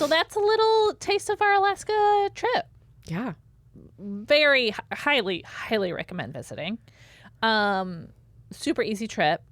So that's a little taste of our Alaska trip. Yeah. Very highly recommend visiting. Super easy trip.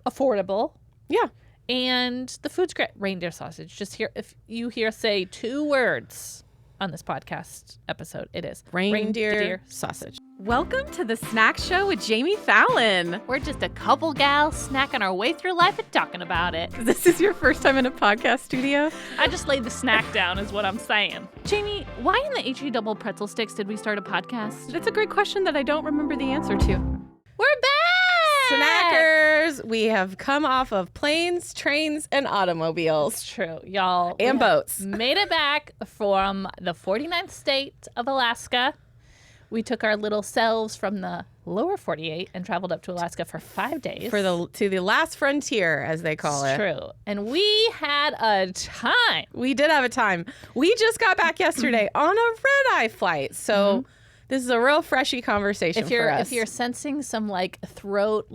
Affordable. Yeah. And the food's great. Reindeer sausage. If you hear say 2 words on this podcast episode, it is Reindeer sausage. Welcome to the Snack Show with Jami Fallon. We're just a couple gals snacking our way through life and talking about it. This is your first time in a podcast studio? I just laid the snack down is what I'm saying. Jami, why in the HE double pretzel sticks did we start a podcast? That's a great question that I don't remember the answer to. We're back! Snackers, we have come off of planes, trains, and automobiles. It's true, y'all. And boats. Made it back from the 49th state of Alaska. We took our little selves from the lower 48 and traveled up to Alaska for 5 days. To the last frontier, as they call it. True. And we had a time. We did have a time. We just got back yesterday on a red-eye flight. So this is a real freshy conversation for us. If you're sensing some like throat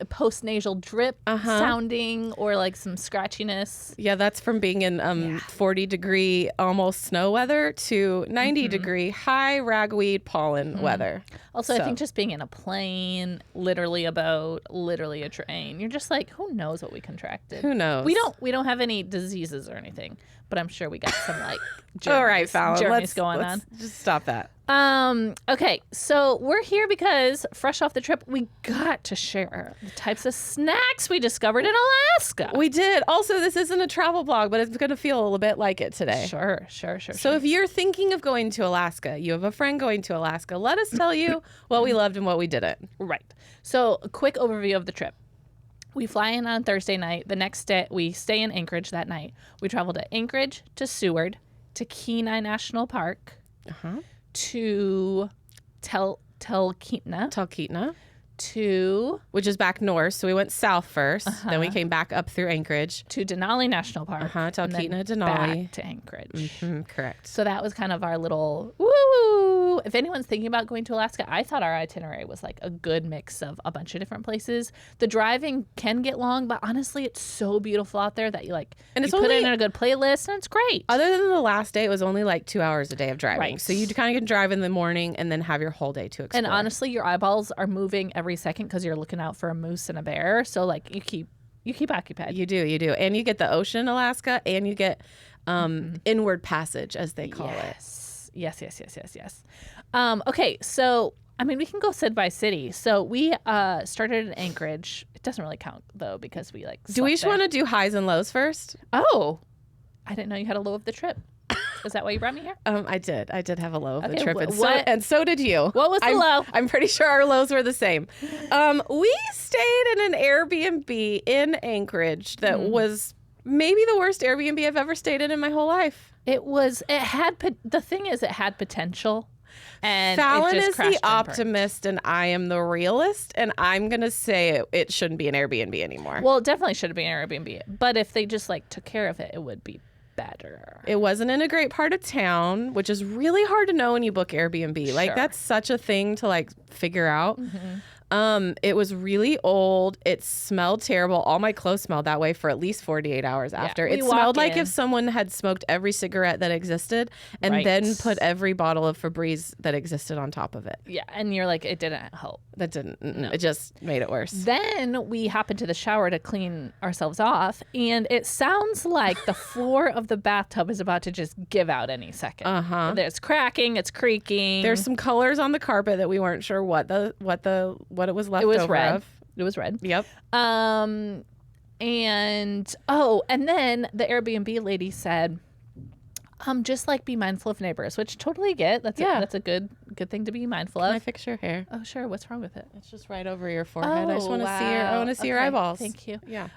post-nasal drip sounding or like some scratchiness. Yeah, that's from being in 40-degree almost snow weather to 90-degree high ragweed pollen weather. Also, I think just being in a plane, literally a boat, literally a train, you're just like, who knows what we contracted? Who knows? We don't have any diseases or anything, but I'm sure we got some like all right, Fallon, let's on. Just stop that. Okay, so we're here because fresh off the trip, we got to share the types of snacks we discovered in Alaska. We did. Also, this isn't a travel blog, but it's going to feel a little bit like it today. Sure. So if you're thinking of going to Alaska, you have a friend going to Alaska, let us tell you what we loved and what we didn't. Right. So a quick overview of the trip. We fly in on Thursday night. The next day, we stay in Anchorage that night. We travel to Anchorage, to Seward, to Kenai National Park, to Talkeetna. Which is back north. So we went south first. Then we came back up through Anchorage. To Denali National Park. Talkeetna, Denali. Back to Anchorage. Correct. So that was kind of our little woo. If anyone's thinking about going to Alaska, I thought our itinerary was like a good mix of a bunch of different places. The driving can get long, but honestly, it's so beautiful out there that you put it in a good playlist and it's great. Other than the last day, it was only like 2 hours a day of driving. Right. So you kind of can drive in the morning and then have your whole day to explore. And honestly, your eyeballs are moving every second because you're looking out for a moose and a bear. So like you keep occupied. You do. And you get the ocean in Alaska and you get inward passage, as they call it. Yes. Okay, so we can go city by city. So we started in Anchorage. It doesn't really count though because we Do we want to do highs and lows first? Oh, I didn't know you had a low of the trip. Is that why you brought me here? I did I have a low of the Okay, trip, and so did you. What was the low? I'm pretty sure our lows were the same. We stayed in an Airbnb in Anchorage that was maybe the worst Airbnb I've ever stayed in my whole life. The thing is, it had potential. And Fallon it just is crashed the optimist and I am the realist, and I'm going to say it shouldn't be an Airbnb anymore. Well, it definitely should be an Airbnb. But if they just took care of it, it would be better. It wasn't in a great part of town, which is really hard to know when you book Airbnb. Sure. That's such a thing to figure out. It was really old. It smelled terrible. All my clothes smelled that way for at least 48 hours after. It smelled like if someone had smoked every cigarette that existed and then put every bottle of Febreze that existed on top of it. Yeah, and you're like, it didn't help. That didn't. No. It just made it worse. Then we hop into the shower to clean ourselves off, and it sounds like the floor of the bathtub is about to just give out any second. It's cracking, it's creaking. There's some colors on the carpet that we weren't sure what it was left over of. It was red. Yep. And then the Airbnb lady said, just be mindful of neighbors, which totally get. That's a good thing to be mindful of. Can I fix your hair? Oh, sure. What's wrong with it? It's just right over your forehead. I just want to see I want to see your eyeballs. Thank you. Yeah.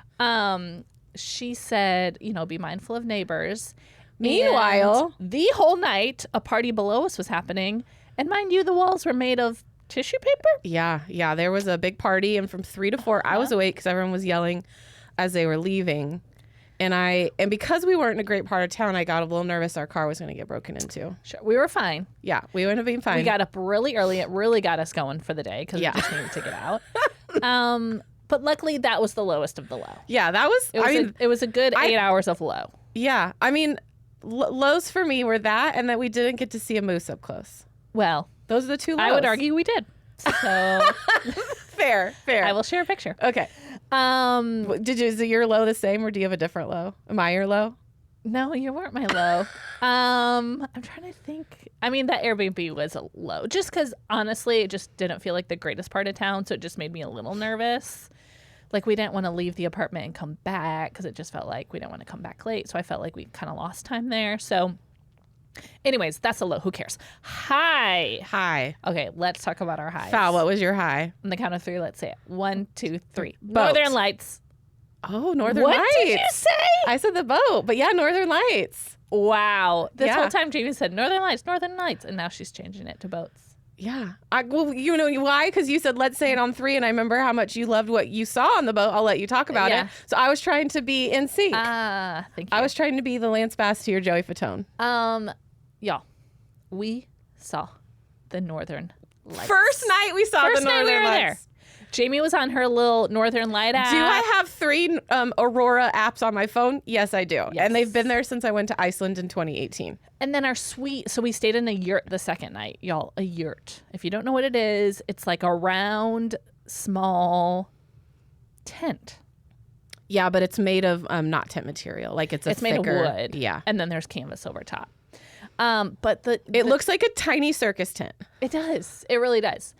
She said, be mindful of neighbors. Meanwhile, and the whole night, a party below us was happening, and mind you, the walls were made of tissue paper? Yeah. There was a big party, and from 3 to 4, I was awake because everyone was yelling as they were leaving. And because we weren't in a great part of town, I got a little nervous our car was going to get broken into. Sure. We were fine. Yeah, we ended up being fine. We got up really early. It really got us going for the day because we just needed to get out. But luckily, that was the lowest of the low. Yeah, that was... It was a good 8 hours of low. Yeah. I mean, lows for me were that and that we didn't get to see a moose up close. Well, those are the two lows. I would argue we did. So fair. I will share a picture. Okay. Is your low the same or do you have a different low? Am I your low? No, you weren't my low. I'm trying to think. I mean, that Airbnb was a low just because honestly, it just didn't feel like the greatest part of town. So it just made me a little nervous. Like we didn't want to leave the apartment and come back because it just felt like we didn't want to come back late. So I felt like we kind of lost time there. So anyways, that's a low. Who cares? High. Okay, let's talk about our highs. Fal, what was your high? On the count of 3, let's say it. 1, 2, 3. Boat. Northern Lights. Oh, Northern Lights. What did you say? I said the boat, but yeah, Northern Lights. Wow. This whole time Jamie said Northern Lights, and now she's changing it to boats. Yeah. Well, you know why? Because you said, let's say it on 3, and I remember how much you loved what you saw on the boat. I'll let you talk about it. So I was trying to be in sync. Thank you. I was trying to be the Lance Bass to your Joey Fatone. Y'all, we saw the Northern Lights. First night we saw the Northern Lights. There. Jamie was on her little Northern Light app. Do I have 3 Aurora apps on my phone? Yes, I do. Yes. And they've been there since I went to Iceland in 2018. And then our suite, so we stayed in a yurt the second night. Y'all, a yurt. If you don't know what it is, it's like a round, small tent. Yeah, but it's made of not tent material. Like it's made thicker, of wood. Yeah. And then there's canvas over top. But it looks like a tiny circus tent. It does. It really does.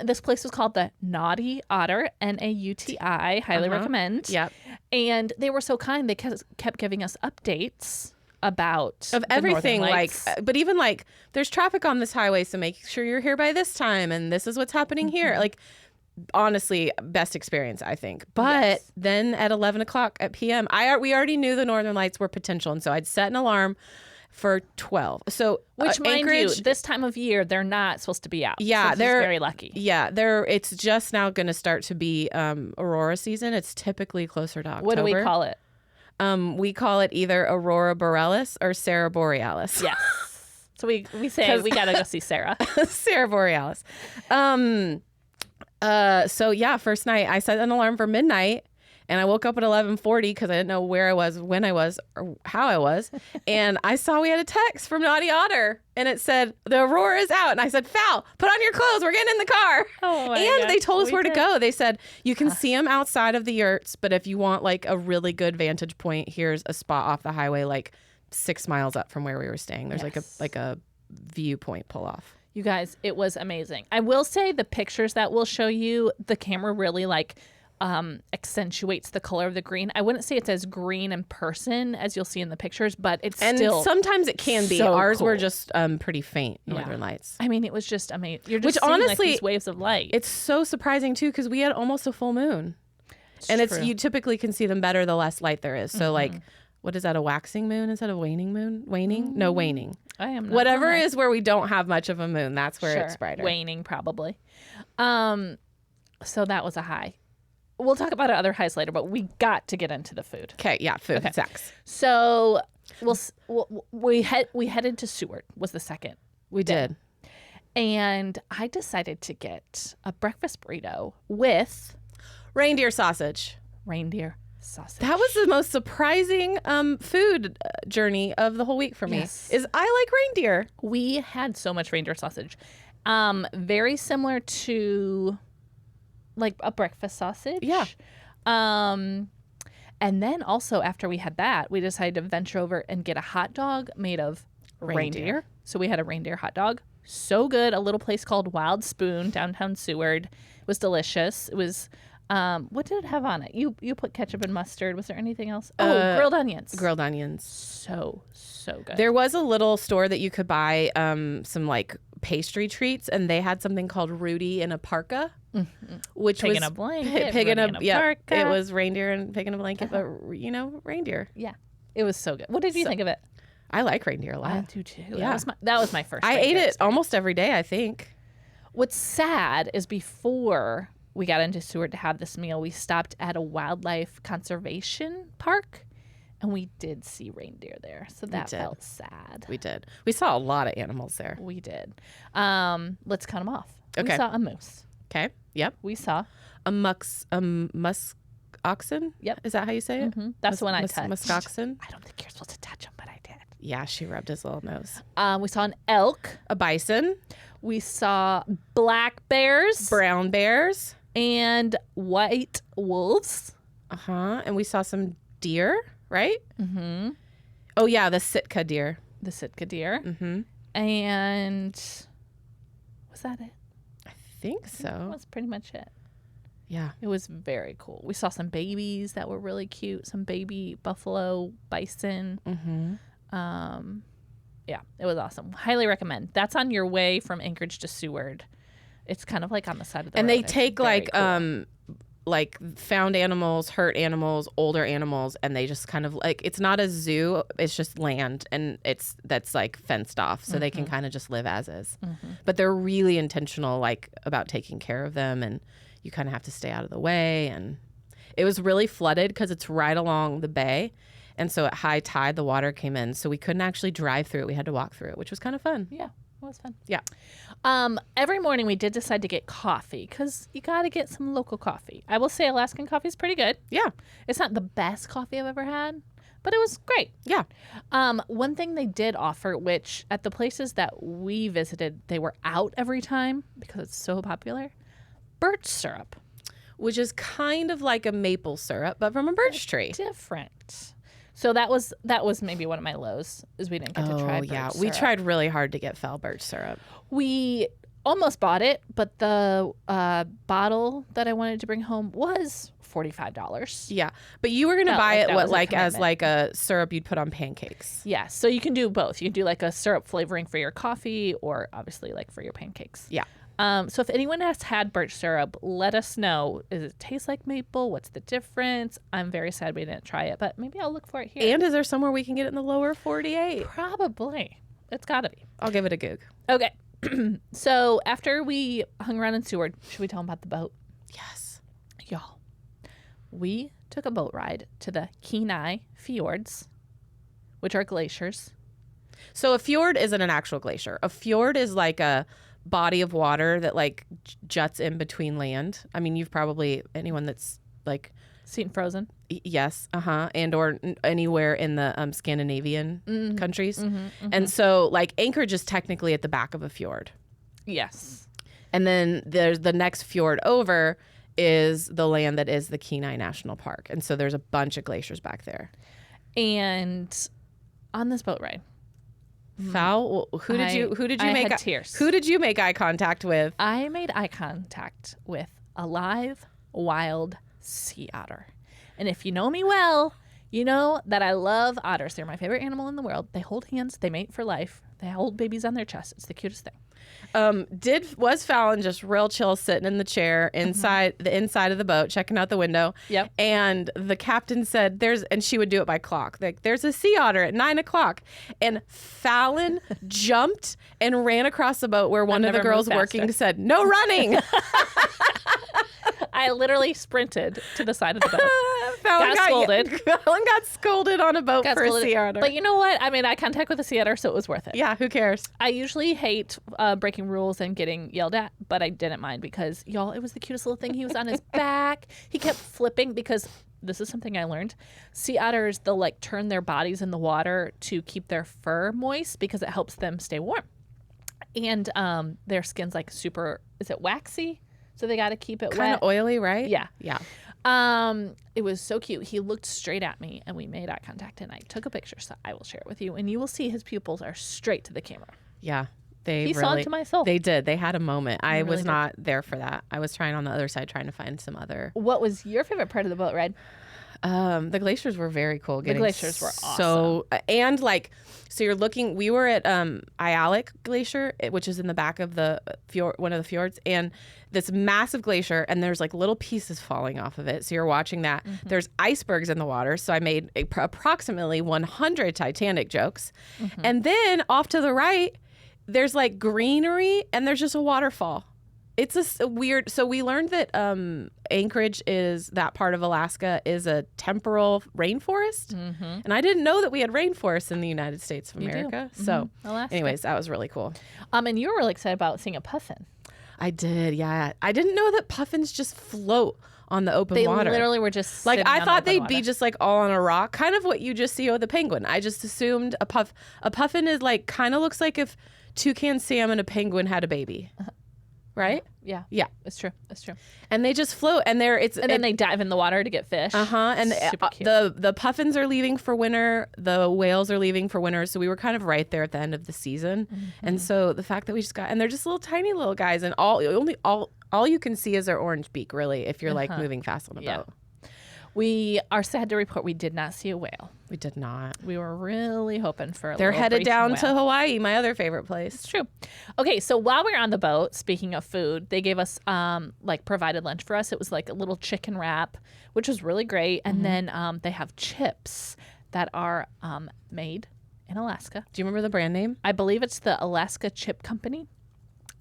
This place was called the Naughty Otter, Nauti. Highly recommend. Yep. And they were so kind. They kept giving us updates about of everything. Like, Lights. but even like, there's traffic on this highway, so make sure you're here by this time, and this is what's happening here. Like, honestly, best experience, I think. But then at 11 o'clock at p.m., we already knew the Northern Lights were potential, and so I'd set an alarm for 12. So which, mind Anchorage, you, this time of year they're not supposed to be out. Yeah, so they're very lucky. Yeah, it's just now going to start to be aurora season. It's typically closer to October. What do we call it? We call it either Aurora Borealis or Sarah Borealis. Yes. So we say we gotta go see Sarah. Sarah Borealis. So yeah, first night I set an alarm for midnight. And I woke up at 11:40 because I didn't know where I was, when I was, or how I was. And I saw we had a text from Naughty Otter. And it said, the Aurora is out. And I said, Fal, put on your clothes. We're getting in the car. Oh my and God. They told us where to go. They said, you can see them outside of the yurts. But if you want like a really good vantage point, here's a spot off the highway like 6 miles up from where we were staying. There's like a viewpoint pull off. You guys, it was amazing. I will say the pictures that we'll show you, the camera really accentuates the color of the green. I wouldn't say it's as green in person as you'll see in the pictures, but it's still sometimes it can be. So Ours cool. were just pretty faint Northern Lights. I mean, it was just amazing. You're just Which seeing, honestly, these waves of light. It's so surprising too because we had almost a full moon, It's you typically can see them better the less light there is. So like, what is that? A waxing moon instead of waning moon? Waning? No, waning. I am not whatever is where we don't have much of a moon. That's where it's brighter. Waning probably. So that was a high. We'll talk about other highs later, but we got to get into the food. Okay, yeah, food, sex. So we headed to Seward was the second. We did. And I decided to get a breakfast burrito with Reindeer sausage. Reindeer Sausage. That was the most surprising food journey of the whole week for me. Yes. Is I like reindeer. We had so much reindeer sausage. Very similar to like a breakfast sausage. Yeah. And then also after we had that, we decided to venture over and get a hot dog made of reindeer. So we had a reindeer hot dog. So good. A little place called Wild Spoon, downtown Seward. It was delicious. It was, what did it have on it? You put ketchup and mustard. Was there anything else? Oh, grilled onions. Grilled onions. So good. There was a little store that you could buy some like pastry treats, and they had something called Rudy-in-a-Parka, which Pig was in a blanket. Yeah, it was reindeer and pig in a blanket, but reindeer. Yeah, it was so good. What did you think of it? I like reindeer a lot. I do too. Yeah. That was my first. I ate it almost every day, I think. What's sad is before we got into Seward to have this meal, we stopped at a wildlife conservation park, and we did see reindeer there. So that felt sad. We did. We saw a lot of animals there. We did. Let's count them off. Okay. We saw a moose. Okay. Yep. We saw a musk oxen? Yep. Is that how you say it? That's the one I touched. Musk oxen? I don't think you're supposed to touch them, but I did. Yeah, she rubbed his little nose. We saw an elk. A bison. We saw black bears. Brown bears. And white wolves. And we saw some deer, right? Oh, yeah, the Sitka deer. The Sitka deer. And was that it? I think so. That was pretty much it. Yeah. It was very cool. We saw some babies that were really cute. Some baby buffalo, bison. Yeah, it was awesome. Highly recommend. That's on your way from Anchorage to Seward. It's kind of like on the side of the road. And they take like cool. Like found animals, hurt animals, older animals, and they just kind of like, it's not a zoo, it's just land, and that's like fenced off, so they can kind of just live as is. But they're really intentional like about taking care of them, and you kind of have to stay out of the way. And it was really flooded because it's right along the bay. And so at high tide, the water came in. So we couldn't actually drive through it. We had to walk through it, which was kind of fun. Yeah, it was fun. Yeah. Every morning we did decide to get coffee because you got to get some local coffee. I will say Alaskan coffee is pretty good. Yeah. It's not the best coffee I've ever had, but it was great. Yeah. One thing they did offer, which at the places that we visited, they were out every time because it's so popular, birch syrup. Which is kind of like a maple syrup, but from a birch tree. Different. So that was maybe one of my lows, is we didn't get to try birch syrup. We tried really hard to get foul birch syrup. We almost bought it, but the bottle that I wanted to bring home was $45. Yeah, but you were gonna buy it as like a syrup you'd put on pancakes. Yes, so you can do both. You can do like a syrup flavoring for your coffee, or obviously like for your pancakes. Yeah. So if anyone has had birch syrup, let us know. Does it taste like maple? What's the difference? I'm very sad we didn't try it, but maybe I'll look for it here. And is there somewhere we can get it in the lower 48? Probably. It's got to be. I'll give it a goog. Okay. So after we hung around in Seward, should we tell them about the boat? Yes. Y'all, we took a boat ride to the Kenai Fjords, which are glaciers. So a fjord isn't an actual glacier. A fjord is like a body of water that like juts in between land. I mean, you've probably, anyone that's like seen Frozen. Yes. And or anywhere in the Scandinavian countries. And so like Anchorage is technically at the back of a fjord. Yes. And then there's the next fjord over is the land that is the Kenai National Park. And so there's a bunch of glaciers back there. And on this boat ride, who did you make tears. Who did you make eye contact with? I made eye contact with a live wild sea otter. And if you know me well, you know that I love otters. They're my favorite animal in the world. They hold hands, they mate for life, they hold babies on their chest. It's the cutest thing. Was Fallon just real chill sitting in the chair inside the inside of the boat, checking out the window? Yep. And the captain said and she would do it by clock. Like, there's a sea otter at 9:00. And Fallon jumped and ran across the boat where one of the girls working said, "No running." I literally sprinted to the side of the boat. Fallon got scolded. Fallon got scolded on a boat for a sea otter. But you know what? I made eye contact with a sea otter, so it was worth it. Yeah, who cares? I usually hate breaking rules and getting yelled at, but I didn't mind because, y'all, it was the cutest little thing. He was on his back. He kept flipping because this is something I learned. Sea otters, they'll like turn their bodies in the water to keep their fur moist because it helps them stay warm. And their skin's like super, is it waxy? So they got to keep it kind of oily, right? Yeah. Yeah. It was so cute. He looked straight at me and we made eye contact and I took a picture, so I will share it with you. And you will see his pupils are straight to the camera. Yeah. He saw into my soul. They did. They had a moment. I really was not there for that. I was trying on the other side, trying to find some other. What was your favorite part of the boat ride? The glaciers were very cool. The glaciers were awesome. And like, so you're looking, we were at Ialik Glacier, which is in the back of the fjord, one of the fjords, and this massive glacier, and there's like little pieces falling off of it. So you're watching that. There's icebergs in the water. So I made approximately 100 Titanic jokes. And then off to the right, there's like greenery and there's just a waterfall. It's a weird. So we learned that Anchorage is that part of Alaska is a temporal rainforest, and I didn't know that we had rainforests in the United States of America. So, anyways, that was really cool. And you were really excited about seeing a puffin. I did, yeah. I didn't know that puffins just float on the open water. They literally were just like, I thought they'd water. be just like all on a rock, kind of what you just see with the penguin. I just assumed a puffin is like, kind of looks like if toucan Sam and a penguin had a baby. Right? Yeah. Yeah. It's true. It's true. And they just float, and then they dive in the water to get fish. And the puffins are leaving for winter. The whales are leaving for winter. So we were kind of right there at the end of the season. Mm-hmm. And so the fact that we just got, and they're just little tiny little guys, and all you can see is their orange beak, really, if you're like moving fast on a boat. We are sad to report we did not see a whale. We did not. We were really hoping for They're headed down to Hawaii, my other favorite place. It's true. Okay, so while we were on the boat, speaking of food, they gave us provided lunch for us. It was like a little chicken wrap, which was really great. And then they have chips that are made in Alaska. Do you remember the brand name? I believe it's the Alaska Chip Company.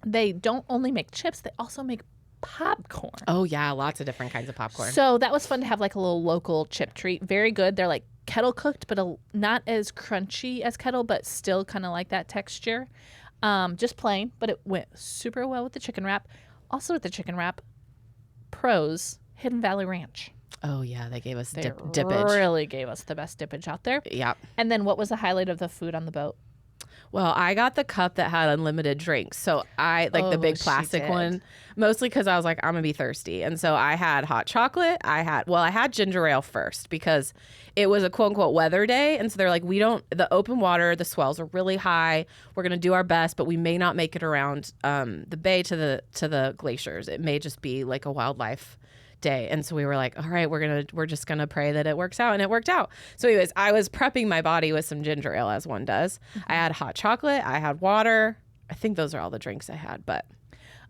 They don't only make chips, they also make popcorn. Oh yeah, lots of different kinds of popcorn. So that was fun to have like a little local chip treat. Very good. They're like kettle cooked, but not as crunchy as kettle, but still kind of like that texture. Just plain, but it went super well with the chicken wrap. Also with the chicken wrap, pros, Hidden Valley Ranch. Oh yeah, they gave us dippage. Really gave us the best dippage out there. Yep. And then what was the highlight of the food on the boat? Well, I got the cup that had unlimited drinks. So I like the big plastic one, mostly because I was like, I'm going to be thirsty. And so I had hot chocolate. I had ginger ale first because it was a quote unquote weather day. And so they're like, the open water, the swells are really high. We're going to do our best, but we may not make it around the bay to the glaciers. It may just be like a wildlife day. And so we were like, all right, we're just gonna pray that it works out. And it worked out. So anyways, I was prepping my body with some ginger ale, as one does. I had hot chocolate, I had water. I think those are all the drinks I had. But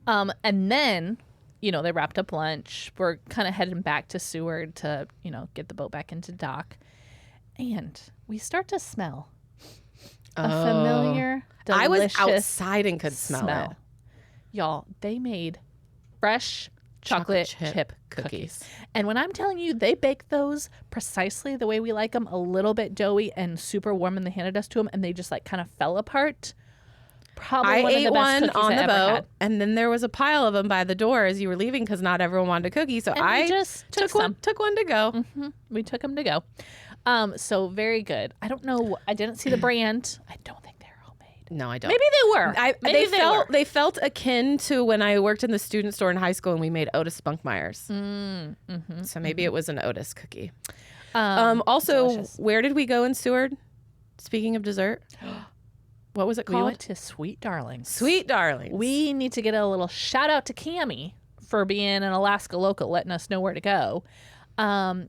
and then they wrapped up lunch. We're kind of heading back to Seward to get the boat back into dock, and we start to smell a familiar, delicious I was outside and could smell it. Y'all, they made fresh chocolate chip cookies. And when I'm telling you, they bake those precisely the way we like them, a little bit doughy and super warm, and they handed us to them, and they just like kind of fell apart. Probably I one ate of the best one cookies on the I ever boat, had. and then there was a pile of them by the door as you were leaving because not everyone wanted a cookie. So I just took one to go. Mm-hmm. We took them to go. So very good. I don't know. I didn't see the brand. I don't think they're homemade. No, I don't. Maybe they were. They felt akin to when I worked in the student store in high school and we made Otis Spunkmeyers. So maybe it was an Otis cookie. Also, delicious. Where did we go in Seward? Speaking of dessert. What was it called? We went to Sweet Darlings. Sweet Darlings. We need to get a little shout out to Cammie for being an Alaska local, letting us know where to go.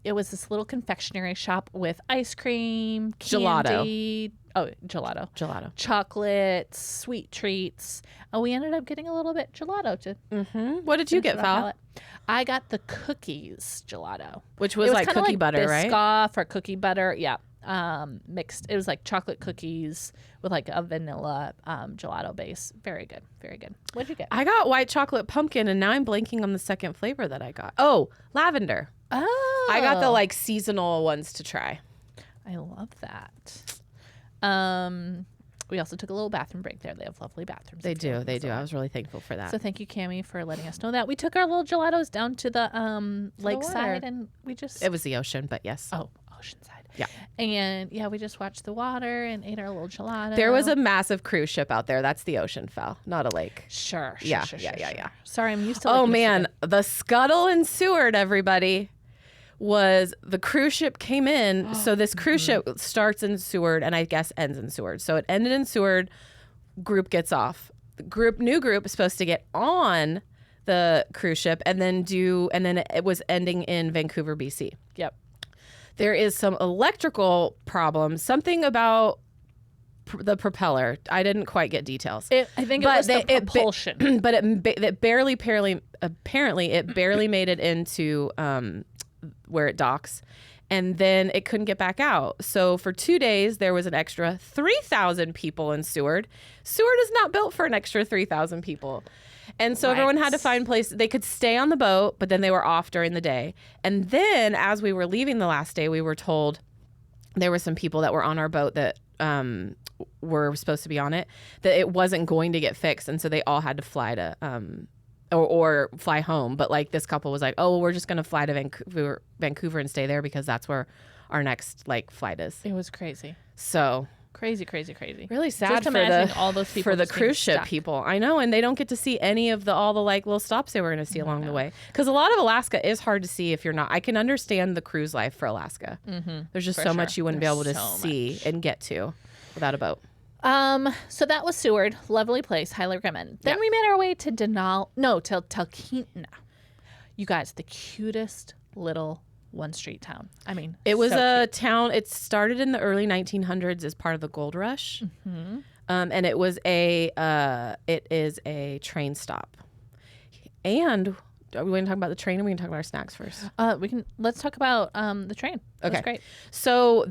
It was this little confectionery shop with ice cream, candy, gelato, chocolate, sweet treats. We ended up getting a little bit gelato to. What did you get, Val? I got the cookies gelato, which was like cookie butter, right? Biscoff or cookie butter, yeah. Mixed. It was like chocolate cookies with like a vanilla gelato base. Very good, very good. What'd you get? I got white chocolate pumpkin, and now I'm blanking on the second flavor that I got. Oh, lavender. Oh, I got the like seasonal ones to try. I love that. We also took a little bathroom break there. They have lovely bathrooms. They do. I was really thankful for that. So thank you, Cammie, for letting us know that. We took our little gelatos down to the lakeside, and we just. It was the ocean, but yes. Oh, oceanside. Yeah. And yeah, we just watched the water and ate our little gelato. There was a massive cruise ship out there. That's the ocean, Fel, not a lake. Sure. Yeah. Sorry, I'm used to. Oh man, the Scuttle in Seward, everybody. Was the cruise ship came in. So this cruise ship starts in Seward and I guess ends in Seward. So it ended in Seward. Group gets off. The new group is supposed to get on the cruise ship and then it was ending in Vancouver, BC. Yep. There is some electrical problems. Something about the propeller. I didn't quite get details. I think it was the propulsion. But it barely made it into where it docks, and then it couldn't get back out. So for 2 days, there was an extra 3,000 people in Seward. Seward is not built for an extra 3,000 people. And so everyone had to find places. They could stay on the boat, but then they were off during the day. And then as we were leaving the last day, we were told there were some people that were on our boat that were supposed to be on it, that it wasn't going to get fixed. And so they all had to fly to or fly home. But like this couple was like, oh, well, we're just going to fly to Vancouver and stay there because that's where our next like flight is. It was crazy. So crazy. Really sad Just for imagine all those people for the just being cruise ship stuck. people. I know, and they don't get to see any of all the like little stops they were going to see along the way. Because a lot of Alaska is hard to see if you're not. I can understand the cruise life for Alaska. There's just so much you wouldn't be able to see and get to without a boat. So that was Seward. Lovely place. Highly recommend. Then we made our way to Talkeetna. You guys, the cutest little one-street town. I mean, it was so a town. It started in the early 1900s as part of the gold rush, and it is a train stop. And are we going to talk about the train, or are we going to talk about our snacks first? Let's talk about the train. Okay, That's great. So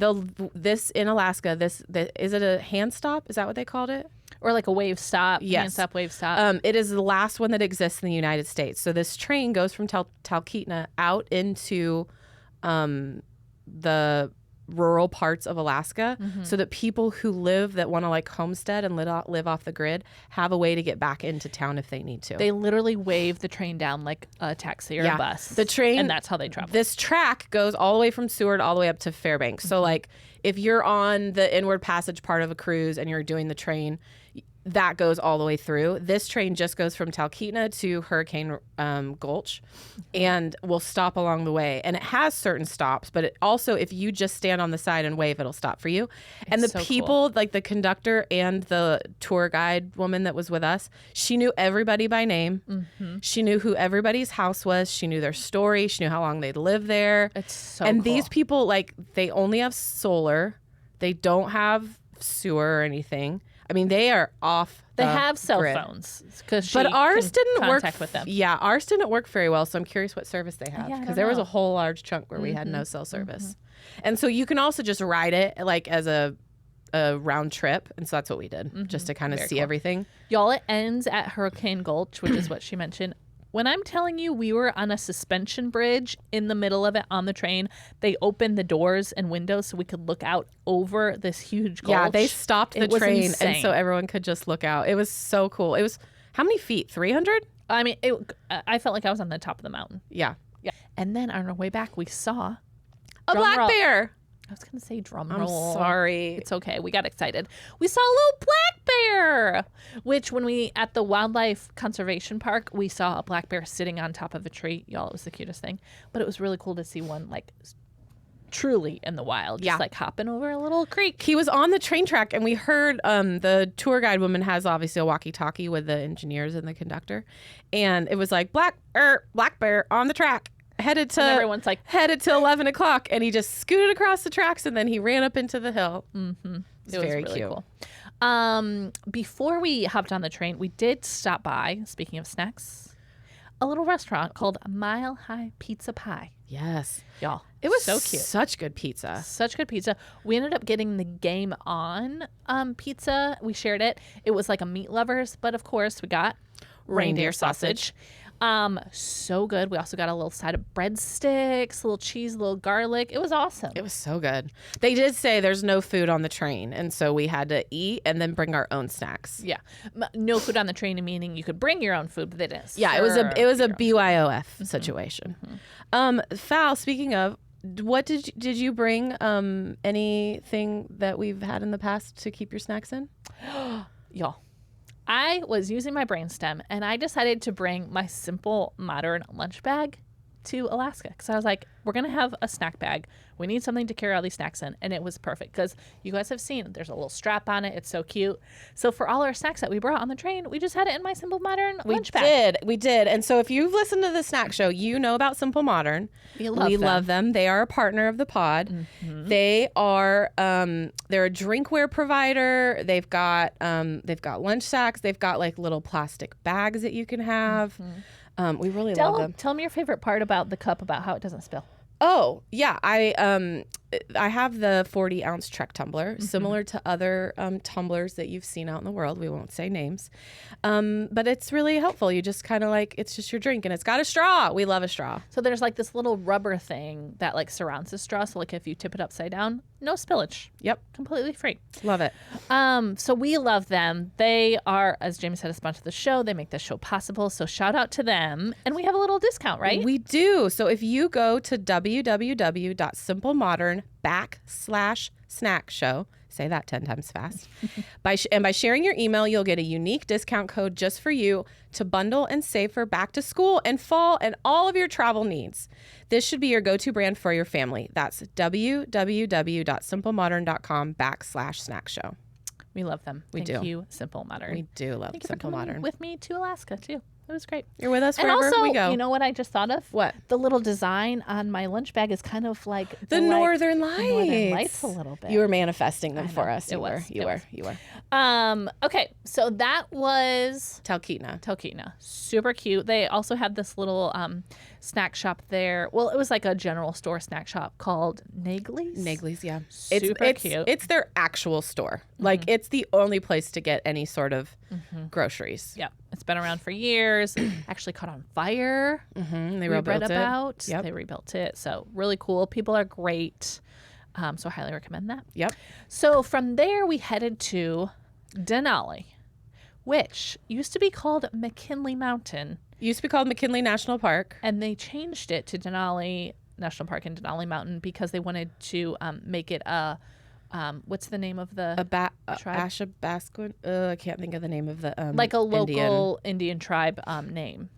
this in Alaska, is it a hand stop? Is that what they called it? Or like a wave stop. Yes. Hand stop, wave stop. It is the last one that exists in the United States. So this train goes from Talkeetna out into the rural parts of Alaska, so that people who that want to like homestead and live off the grid have a way to get back into town if they need to. They literally wave the train down like a taxi or a bus. The train, and that's how they travel. This track goes all the way from Seward all the way up to Fairbanks. So like if you're on the inward passage part of a cruise and you're doing the train, that goes all the way through. This train just goes from Talkeetna to Hurricane Gulch and will stop along the way. And it has certain stops, but it also, if you just stand on the side and wave, it'll stop for you. And the so people, like the conductor and the tour guide woman that was with us, she knew everybody by name. She knew who everybody's house was. She knew their story. She knew how long they'd lived there. It's so And cool. these people, like, they only have solar. They don't have sewer or anything. I mean, they are off. They have cell grid. phones, because But ours didn't work. Contact with them. Yeah, ours didn't work very well. So I'm curious what service they have, Yeah, I because don't there was know. a whole large chunk where we had no cell service, and so you can also just ride it like as a round trip, and so that's what we did, just to kind of see cool. everything. Y'all, it ends at Hurricane Gulch, which is what she mentioned. When I'm telling you, we were on a suspension bridge in the middle of it on the train. They opened the doors and windows so we could look out over this huge gulch. Yeah, they stopped the It was train, insane. and so everyone could just look out. It was so cool. It was how many feet? 300? I mean, I felt like I was on the top of the mountain. Yeah. Yeah. And then on our way back, we saw A drum black roll. bear. I was going to say drum I'm roll. sorry. It's okay. We got excited. We saw a little black bear, which when we at the Wildlife Conservation Park, we saw a black bear sitting on top of a tree. Y'all, it was the cutest thing. But it was really cool to see one like truly in the wild, just like hopping over a little creek. He was on the train track, and we heard the tour guide woman has obviously a walkie-talkie with the engineers and the conductor, and it was like black bear on the track. Headed to everyone's like, headed to 11 o'clock, and he just scooted across the tracks, and then he ran up into the hill. It was very really cute. cool. Before we hopped on the train, we did stop by, speaking of snacks, a little restaurant called Mile High Pizza Pie. Yes, Y'all, it was so cute. Such good pizza. Such good pizza. We ended up getting the Game On pizza. We shared it. It was like a meat lovers, but of course we got reindeer sausage. So good. We also got a little side of breadsticks, a little cheese, a little garlic. It was awesome. It was so good. They did say there's no food on the train, and so we had to eat and then bring our own snacks. Yeah. No food on the train, meaning you could bring your own food, but they didn't. Yeah, it was a serve BYOF situation. Fal, speaking of, what did you bring? Anything that we've had in the past to keep your snacks in? Y'all, I was using my brainstem and I decided to bring my simple modern lunch bag to Alaska because I was like, we're going to have a snack bag. We need something to carry all these snacks in. And it was perfect because you guys have seen there's a little strap on it. It's so cute. So for all our snacks that we brought on the train, we just had it in my Simple Modern lunch bag. We did. And so if you've listened to the snack show, you know about Simple Modern. We love them. They are a partner of the pod. They are they're a drinkware provider. They've got lunch sacks. They've got like little plastic bags that you can have. We really love them. Tell me your favorite part about the cup, about how it doesn't spill. Oh, yeah. I have the 40-ounce Trek tumbler, similar to other tumblers that you've seen out in the world. We won't say names. But it's really helpful. You just kind of like, it's just your drink, and it's got a straw. We love a straw. So there's like this little rubber thing that like surrounds the straw. So like if you tip it upside down, no spillage. Yep. Completely free. Love it. So we love them. They are, as Jamie said, a sponsor of the show. They make this show possible. So shout out to them. And we have a little discount, right? We do. So if you go to www.simplemodern.com/snack show, say that 10 times fast, by sharing your email, you'll get a unique discount code just for you to bundle and save for back to school and fall and all of your travel needs. This should be your go-to brand for your family. That's www.simplemodern.com/snack show. We love them. We do. Thank you, Simple Modern. We do love Thank you Simple for coming Modern. with me to Alaska too. It was great. You're with us And wherever also, we go. you know what I just thought of? What? The little design on my lunch bag is kind of like The Northern Lights. The Northern Lights a little bit. You were manifesting them for us. It You was. were. Okay, so that was Talkeetna. super cute. They also had this little snack shop there. Well, it was like a general store snack shop called Nagley's, yeah. Super cute. It's their actual store. Like, it's the only place to get any sort of groceries. Yep. It's been around for years. Actually caught on fire. They We read rebuilt it. about. Yep. They rebuilt it. So really cool. People are great. So I highly recommend that. Yep. So from there, we headed to Denali, which used to be called McKinley Mountain. Used to be called McKinley National Park. And they changed it to Denali National Park and Denali Mountain because they wanted to make it a, what's the name of the tribe? Athabascan. I can't think of the name of the like a local Indian tribe name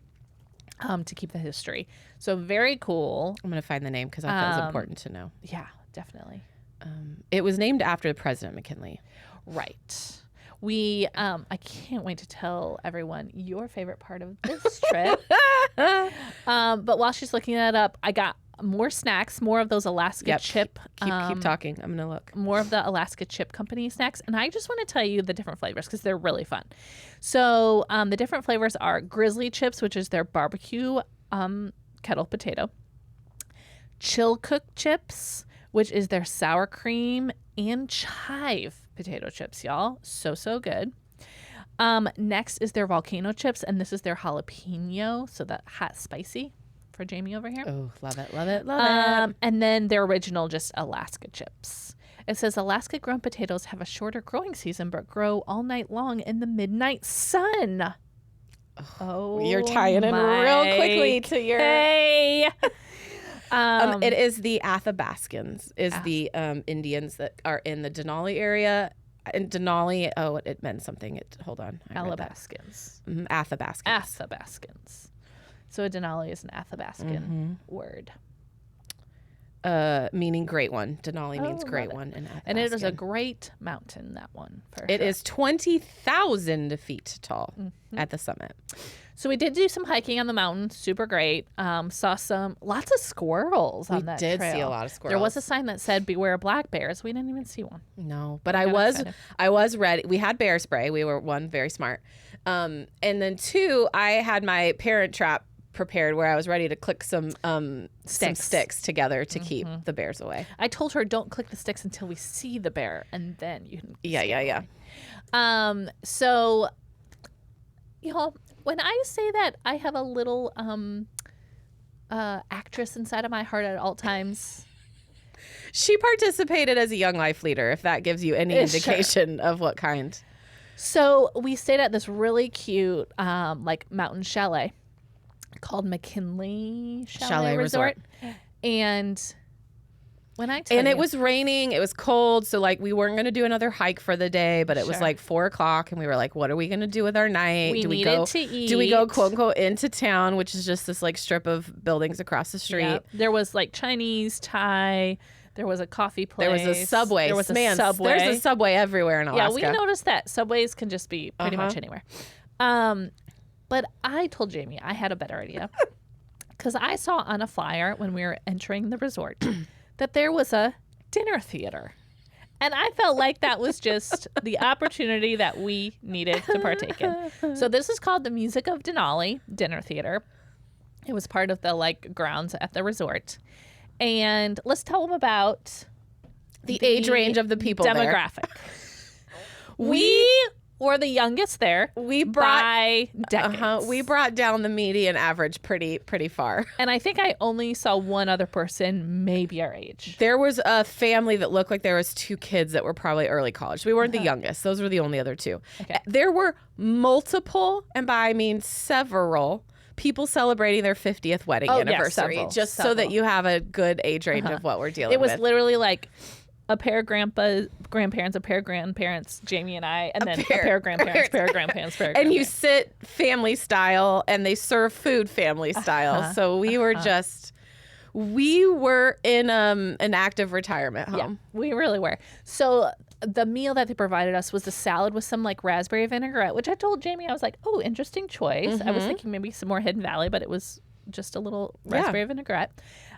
to keep the history. So very cool. I'm going to find the name because I thought it was important to know. Yeah, definitely. It was named after President McKinley. Right. We, I can't wait to tell everyone your favorite part of this trip. But while she's looking that up, I got more snacks, more of those Alaska chip. Keep talking. I'm going to look. More of the Alaska Chip Company snacks. And I just want to tell you the different flavors because they're really fun. So the different flavors are Grizzly Chips, which is their barbecue kettle potato. Chill Cook Chips, which is their sour cream and chive potato chips, y'all. So good. Next is their volcano chips, and this is their jalapeno, so that hot spicy for Jamie over here. Oh, love it. It. And then their original just Alaska chips. It says Alaska grown potatoes have a shorter growing season but grow all night long in the midnight sun. Oh, you're tying in real quickly to your... Hey! It is the Athabascans, the Indians that are in the Denali area. And Denali, it meant something. Hold on. Athabascans. Athabascans. Athabascans. So a Denali is an Athabascan word. Meaning great one. Denali means great one in Athabascan. And it is a great mountain, that one. It is 20,000 feet tall at the summit. So we did do some hiking on the mountain. Super great. Saw lots of squirrels on that trail. We did see a lot of squirrels. There was a sign that said beware black bears. We didn't even see one. No, but I was ready. We had bear spray. We were, one, very smart. And then two, I had my parent trap prepared where I was ready to click some sticks together to keep the bears away. I told her don't click the sticks until we see the bear, and then you can Yeah. So, you know, when I say that I have a little actress inside of my heart at all times. She participated as a Young Life leader, if that gives you any indication of what kind. So we stayed at this really cute mountain chalet called McKinley Chalet Resort. And when I tell you, it was raining, it was cold, so we weren't going to do another hike for the day, but it was 4:00 and we were like, what are we going to do with our night? We needed to eat. Do we go quote unquote into town, which is just this strip of buildings across the street? Yep. There was Chinese, Thai, there was a coffee place. There was a Subway. There was a Subway. There's a Subway everywhere in Alaska. Yeah, we noticed that. Subways can just be pretty much anywhere. But I told Jamie I had a better idea because I saw on a flyer when we were entering the resort that there was a dinner theater. And I felt like that was just the opportunity that we needed to partake in. So this is called the Music of Denali Dinner Theater. It was part of the grounds at the resort. And let's tell them about the age range of the people demographic. We were the youngest there. We brought by decades. We brought down the median average pretty far. And I think I only saw one other person maybe our age. There was a family that looked like there was 2 kids that were probably early college. We weren't the youngest. Those were the only other 2. Okay. There were multiple, and by I mean several, people celebrating their 50th wedding anniversary. Several. So that you have a good age range of what we're dealing with. It was literally like a pair of grandparents, a pair of grandparents, Jamie and I, and then a pair of grandparents, pair of grandparents, pair of and you grandparents. sit family style, and they serve food family style. So we were we were in an active retirement home. Yeah, we really were. So the meal that they provided us was a salad with some like raspberry vinaigrette, which I told Jamie, I was like, oh, interesting choice. I was thinking maybe some more Hidden Valley, but it was just a little raspberry vinaigrette.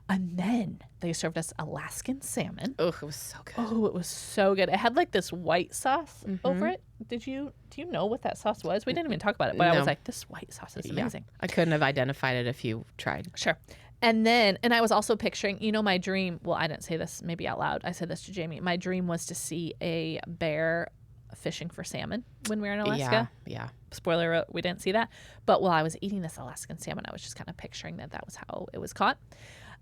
And then they served us Alaskan salmon. Oh, it was so good. Oh, it was so good. It had like this white sauce over it. Do you know what that sauce was? We didn't even talk about it, but I was like, this white sauce is amazing. I couldn't have identified it if you tried. Sure. And I was also picturing, my dream, well, I didn't say this maybe out loud. I said this to Jamie. My dream was to see a bear fishing for salmon when we were in Alaska. Yeah. Spoiler alert, we didn't see that. But while I was eating this Alaskan salmon, I was just kind of picturing that was how it was caught.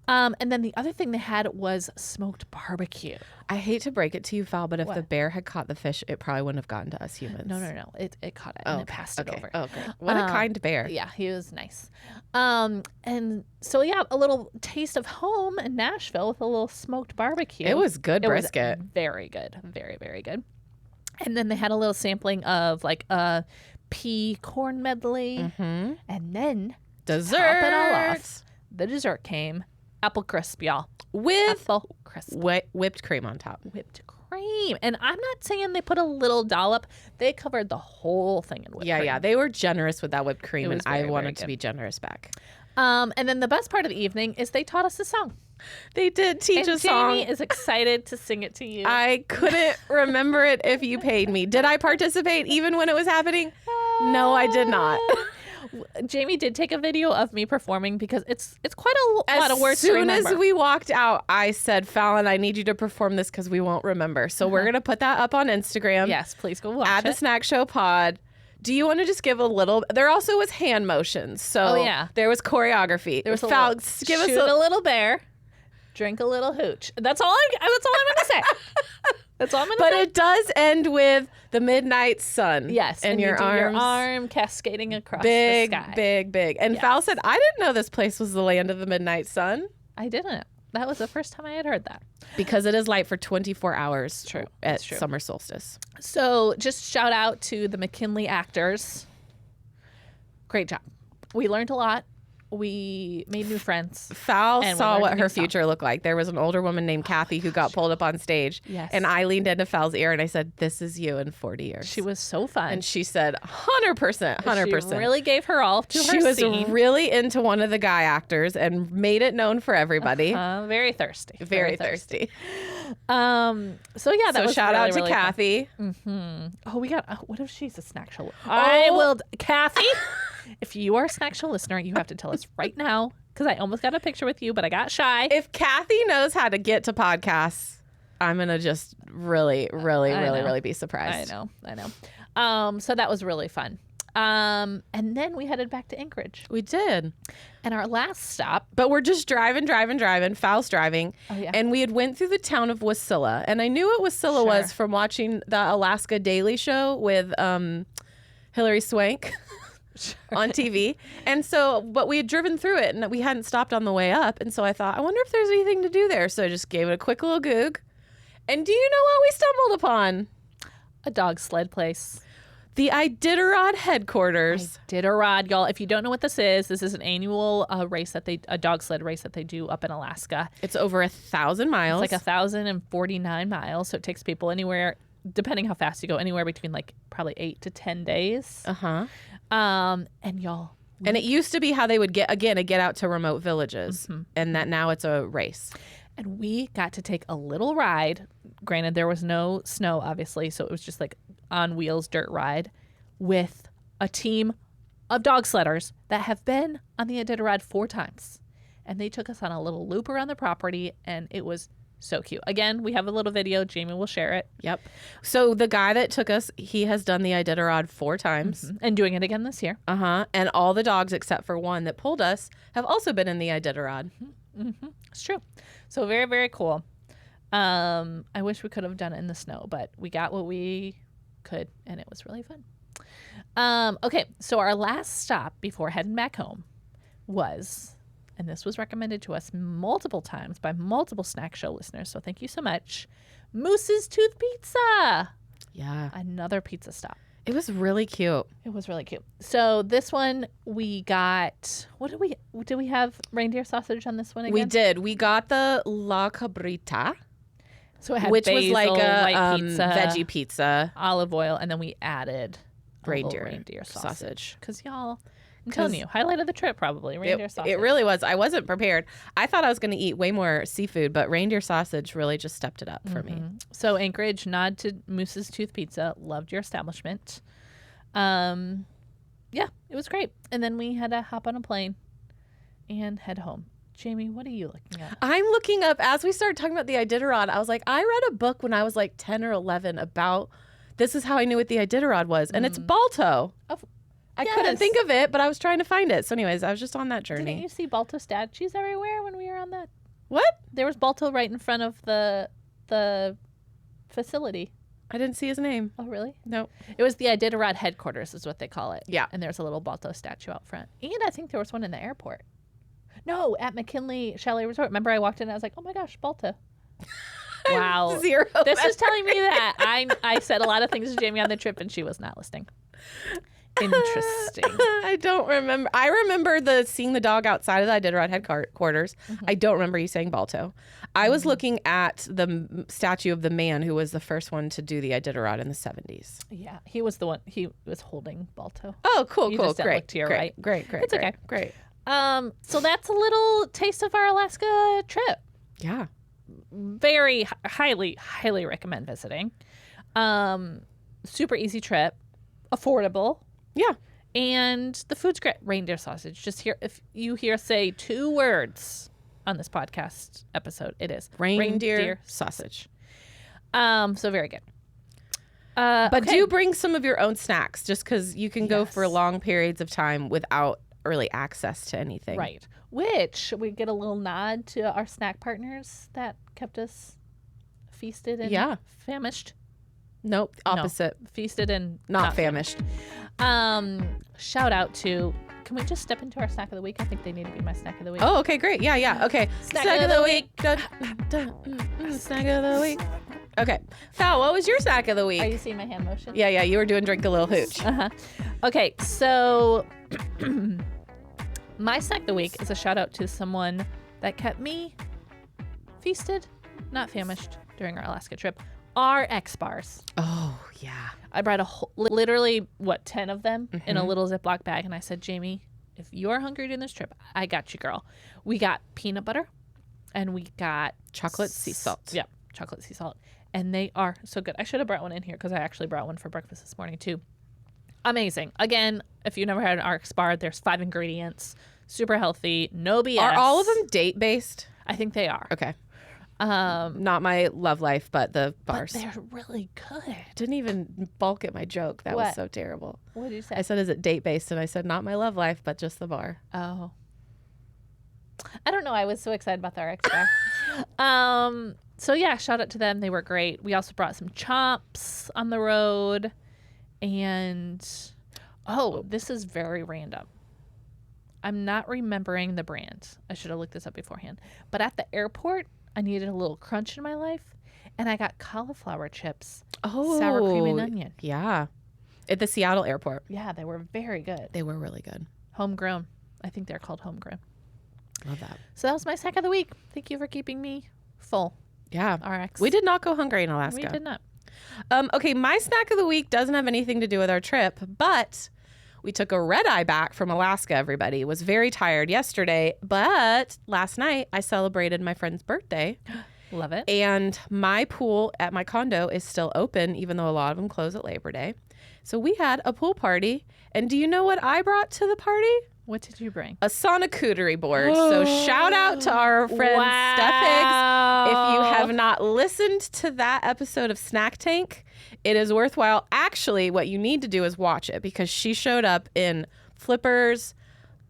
And then the other thing they had was smoked barbecue. I hate to break it to you, Val, but if the bear had caught the fish, it probably wouldn't have gotten to us humans. No. It caught it and it passed it over. Oh, great. What a kind bear. Yeah, he was nice. And so, a little taste of home in Nashville with a little smoked barbecue. It was good brisket. Was very good. Very, very good. And then they had a little sampling of like a pea corn medley. And then dessert. To top it all off, the dessert came. Apple crisp, y'all. With apple crisp. Whipped cream on top. Whipped cream. And I'm not saying they put a little dollop. They covered the whole thing in whipped cream. Yeah. They were generous with that whipped cream, and I wanted to good. be generous back. And then the best part of the evening is they taught us a song. They did teach a song. Jamie is excited to sing it to you. I couldn't remember it if you paid me. Did I participate even when it was happening? No, I did not. Jamie did take a video of me performing because it's quite a lot of words to remember. As soon as we walked out, I said, Fallon, I need you to perform this because we won't remember. So we're going to put that up on Instagram. Yes, please go watch at the Snack Show Pod. Do you want to just give a little? There also was hand motions. So there was choreography. There was give us a little bear, drink a little hooch. That's all I'm going to say. That's all I'm going to say. But it does end with the midnight sun. Yes. And your arm cascading across the sky. Big. And Val said, I didn't know this place was the land of the midnight sun. I didn't. That was the first time I had heard that. Because it is light for 24 hours at summer solstice. So just shout out to the McKinley actors. Great job. We learned a lot. We made new friends. Fal saw what her future looked like. There was an older woman named Kathy who got pulled up on stage. Yes. And I leaned into Fal's ear and I said, this is you in 40 years. She was so fun. And she said, 100%. She really gave her all to her scene. She was scene. really into one of the guy actors and made it known for everybody. Very thirsty. Very thirsty. So that was shout really, out to really Kathy. Oh, we got. What if she's a Snack Show? I will, Kathy. If you are a Snack Show listener, you have to tell us right now because I almost got a picture with you, but I got shy. If Kathy knows how to get to podcasts, I'm gonna just really be surprised. I know. So that was really fun. And then we headed back to Anchorage. We did. And our last stop. But we're just driving. Fal's driving. Oh, yeah. And we had went through the town of Wasilla. And I knew what Wasilla was from watching the Alaska Daily Show with Hillary Swank on TV. And so, but we had driven through it and we hadn't stopped on the way up. And so I thought, I wonder if there's anything to do there. So I just gave it a quick little goog. And do you know what we stumbled upon? A dog sled place. The Iditarod headquarters. Iditarod, y'all. If you don't know what this is an annual a dog sled race that they do up in Alaska. It's over 1,000 miles. It's like 1,049 miles. So it takes people anywhere, depending how fast you go, anywhere between like probably 8 to 10 days. And y'all. And it used to be how they would get out to remote villages. And that now it's a race. And we got to take a little ride. Granted, there was no snow, obviously. So it was just like on wheels dirt ride with a team of dog sledders that have been on the Iditarod 4 times. And they took us on a little loop around the property, and it was So cute. Again, we have a little video. Jamie will share it. Yep. So the guy that took us, he has done the Iditarod 4 times. And doing it again this year. And all the dogs except for one that pulled us have also been in the Iditarod. It's true. So very, very cool. I wish we could have done it in the snow, but we got what we could, and it was really fun. Okay, so our last stop before heading back home was, and this was recommended to us multiple times by multiple Snack Show listeners, so thank you so much, Moose's Tooth Pizza. Yeah. Another pizza stop. It was really cute. It was really cute. So this one we got, did we have reindeer sausage on this one again? We did. We got the La Cabrita. So it had which basil, was like a white pizza, veggie pizza, olive oil, and then we added reindeer sausage. Because y'all, I'm telling you, highlight of the trip probably, reindeer sausage. It really was. I wasn't prepared. I thought I was going to eat way more seafood, but reindeer sausage really just stepped it up for me. So Anchorage, nod to Moose's Tooth Pizza. Loved your establishment. Yeah, it was great. And then we had to hop on a plane and head home. Jamie, what are you looking at? I'm looking up, as we started talking about the Iditarod, I was like, I read a book when I was like 10 or 11 about, this is how I knew what the Iditarod was. And it's Balto. I couldn't think of it, but I was trying to find it. So anyways, I was just on that journey. Didn't you see Balto statues everywhere when we were on that? What? There was Balto right in front of the facility. I didn't see his name. Oh, really? No. It was the Iditarod headquarters is what they call it. Yeah. And there's a little Balto statue out front. And I think there was one in the airport. No, at McKinley Chalet Resort. Remember I walked in and I was like, oh my gosh, Balto. Wow. Zero. This is telling me that I said a lot of things to Jamie on the trip and she was not listening. Interesting. I don't remember. I remember seeing the dog outside of the Iditarod headquarters. I don't remember you saying Balto. I was looking at the statue of the man who was the first one to do the Iditarod in the 70s. Yeah, he was the one. He was holding Balto. Oh, cool. Just Great. look to your right. Great. It's okay. Great. So that's a little taste of our Alaska trip. Yeah. Very highly recommend visiting. Super easy trip, affordable. Yeah. And the food's great. Reindeer sausage. If you hear say 2 words on this podcast episode, it is reindeer sausage. So very good. But do bring some of your own snacks, just because you can go for long periods of time without early access to anything. Right. Which we get a little nod to our snack partners that kept us feasted and famished. Nope. Opposite. No, feasted and not famished. Shout out to, can we just step into our snack of the week? I think they need to be my snack of the week. Oh, okay, great. Yeah. Okay. Snack of the week. Snack of the week. Okay. Val, what was your snack of the week? Are you seeing my hand motion? Yeah. You were doing drink a little hooch. Okay, so my snack of the week is a shout out to someone that kept me feasted, not famished during our Alaska trip. Our X bars. Oh, yeah. I brought literally 10 of them in a little Ziploc bag. And I said, Jamie, if you're hungry during this trip, I got you, girl. We got peanut butter and we got chocolate sea salt. Yep. Chocolate sea salt. And they are so good. I should have brought one in here because I actually brought one for breakfast this morning too. Amazing. Again, if you've never had an RX bar, there's 5 ingredients. Super healthy. No BS. Are all of them date based? I think they are. Okay. Not my love life, but the bars. But they're really good. Didn't even balk at my joke. That was so terrible. What did you say? I said, is it date based? And I said, not my love life, but just the bar. Oh. I don't know. I was so excited about the RX bar. So yeah, shout out to them. They were great. We also brought some chops on the road. And this is very random. I'm not remembering the brand. I should have looked this up beforehand. But at the airport, I needed a little crunch in my life, and I got cauliflower chips. Oh, sour cream and onion. Yeah, at the Seattle airport. Yeah, they were very good. They were really good. Homegrown. I think they're called homegrown. Love that. So that was my snack of the week. Thank you for keeping me full. Yeah, RX. We did not go hungry in Alaska. We did not. Okay, my snack of the week doesn't have anything to do with our trip, but we took a red eye back from Alaska, everybody. Was very tired yesterday, but last night I celebrated my friend's birthday. Love it. And my pool at my condo is still open, even though a lot of them close at Labor Day. So we had a pool party. And do you know what I brought to the party? What did you bring? A Sonicuterie board. So shout out to our friend Steph Higgs. If you have not listened to that episode of Snack Tank, it is worthwhile. Actually, what you need to do is watch it because she showed up in flippers,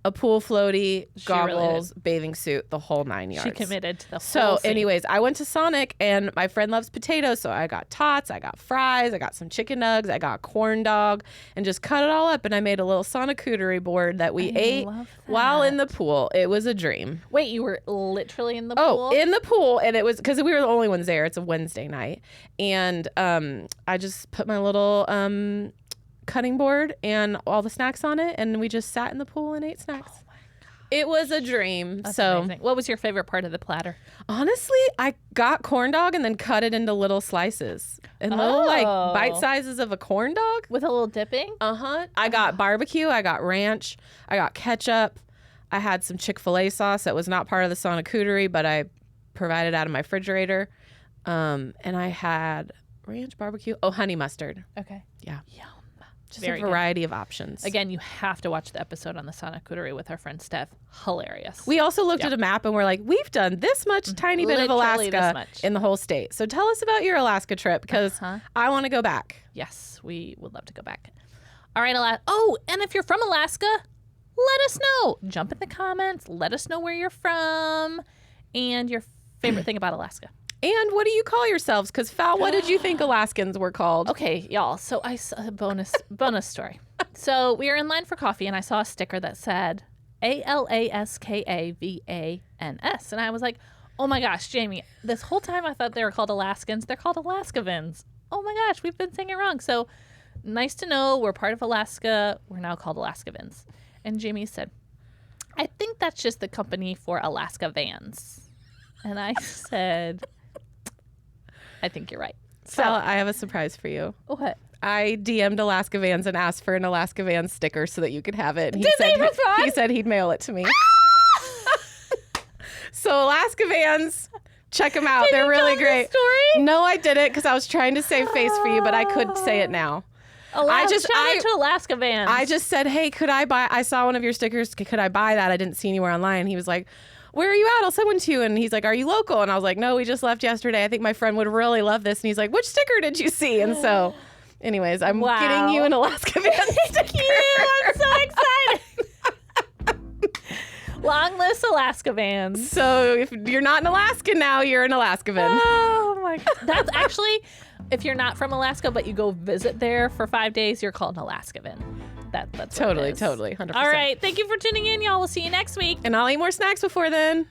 a pool floaty, goggles, bathing suit, the whole 9 yards. She committed to the whole So thing. anyways, I went to Sonic and my friend loves potatoes. So I got tots, I got fries, I got some chicken nugs, I got a corn dog and just cut it all up. And I made a little Sonicuterie board that we ate while in the pool. It was a dream. Wait, you were literally in the pool? Oh, in the pool. And it was because we were the only ones there. It's a Wednesday night. And I just put my little cutting board and all the snacks on it, and we just sat in the pool and ate snacks. Oh my God. It was a dream. That's amazing. What was your favorite part of the platter? Honestly, I got corn dog and then cut it into little slices and little like bite sizes of a corn dog with a little dipping. I got barbecue, I got ranch, I got ketchup, I had some Chick-fil-A sauce that was not part of the Sonicuterie, but I provided out of my refrigerator, and I had ranch, barbecue, honey mustard. Okay. Yeah. Yum. Just a variety of options. Again, you have to watch the episode on the Sonicuterie with our friend Steph. Hilarious. We also looked at a map and we're like, we've done this much tiny bit of Alaska in the whole state. So tell us about your Alaska trip because I want to go back. Yes, we would love to go back. All right, Oh, and if you're from Alaska, let us know. Jump in the comments. Let us know where you're from and your favorite thing about Alaska. And what do you call yourselves? Because Fal, what did you think Alaskans were called? Okay, y'all. So I saw a bonus story. So we were in line for coffee, and I saw a sticker that said ALASKAVANS, and I was like, "Oh my gosh, Jamie! This whole time I thought they were called Alaskans. They're called Alaskavans. Oh my gosh, we've been saying it wrong." So nice to know we're part of Alaska. We're now called Alaskavans. And Jamie said, "I think that's just the company for Alaska vans." And I said, I think you're right. So I have a surprise for you. What? I DM'd Alaska Vans and asked for an Alaska Vans sticker so that you could have it. And Did they respond? He said he'd mail it to me. So Alaska Vans, check them out. They're really great. Story? No, I didn't because I was trying to save face for you, but I could say it now. Shout out to Alaska Vans. I just said, hey, could I buy? I saw one of your stickers. Could I buy that? I didn't see anywhere online. He was like, where are you at? I'll send one to you. And he's like, are you local? And I was like, no, we just left yesterday. I think my friend would really love this. And he's like, which sticker did you see? And so, anyways, I'm getting you an Alaska Van sticker. Thank you. I'm so excited. Long list Alaska Vans. So if you're not an Alaskan now, you're an Alaska Van. Oh my God. That's actually, if you're not from Alaska, but you go visit there for 5 days, you're called an Alaska Van. That's totally, 100%. All right. Thank you for tuning in, y'all. We'll see you next week. And I'll eat more snacks before then.